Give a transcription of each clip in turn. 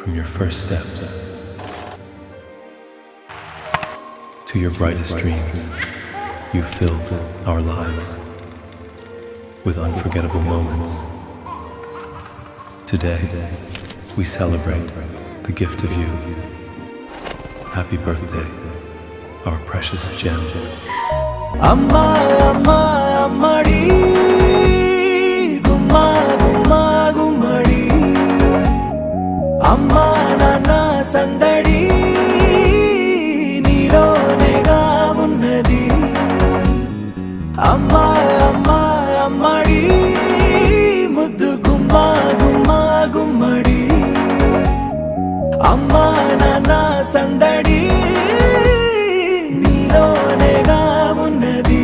From your first steps to your brightest dreams, you filled our lives with unforgettable moments. Today, we celebrate the gift of you. Happy birthday, our precious gem. Amma, amma, ammadi, gumma, gumma, gummadi. Amma, nana, sandadi, neelonega unnadi. Amma, amma, ammadi, muddu gumma, gumma, gummadi. Amma, nana, sandadi, neelonega unnadi.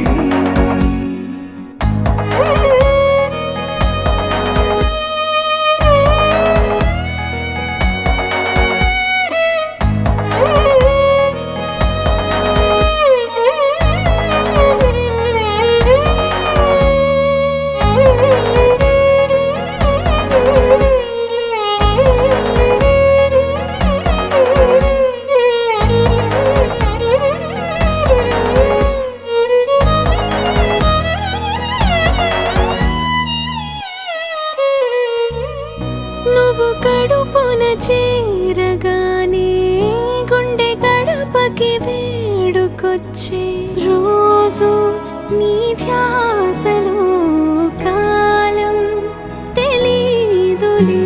నువ్వు కడుపున చేరగానే గుండె గడపకి వేడుకొచ్చే రోజు నీ ధ్యాసలో కాలం తెలీదులే.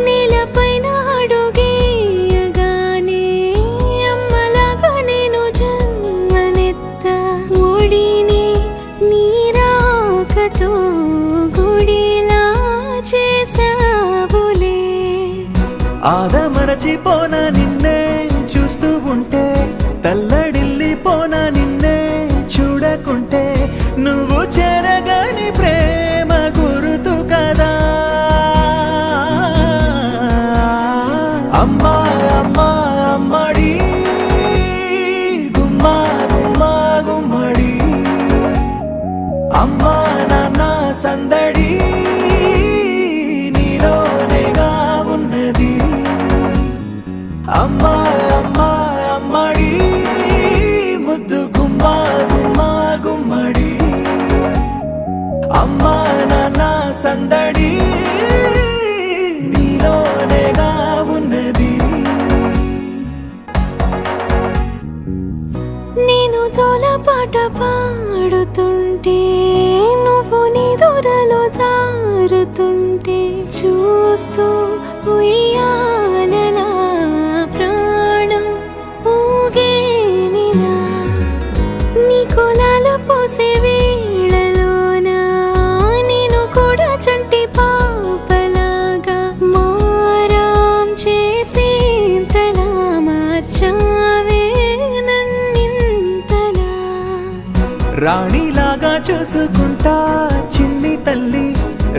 నేలపైన అడుగేయగానే అమ్మలాగా నేను జన్మనెత్త ఒడిని నీ రాకతో గుడిలా చేసావులే. ఆదమరచిపోన నిన్నే చూస్తూ ఉంటే, తల్లడిల్లిపోన నిన్నే చూడకుంటే, నువ్వు చెరగని ప్రేమ గురుతు కదా. అమ్మా అమ్మా అమ్మడి, గుమ్మా గుమ్మా గుమ్మడి. అమ్మా నాన్న సందడి నీలోనేగా ఉన్నది. అమ్మా అమ్మా అమ్మడి, ముద్దు గుమ్మా గుమ్మా గుమ్మడి. అమ్మా నాన్న సందడి నీలోనేగా ఉన్నది. నేను జోలపాట పాడుతుంటే, నువ్వు నీ దూరలో జారుతుంటే, చూస్తూ ఉయ్యాలలా ప్రాణం ఊగేనిలా. నీ కులాలు పోసే వేళలోనా నేను కూడా చంటి పాపలాగా మారాం చేసేంతలా మార్చావే నన్నింతలా. రాణిలాగా చూసుకుంటా చిన్ని తల్లి,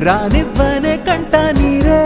రానివ్వనే కంట నీరే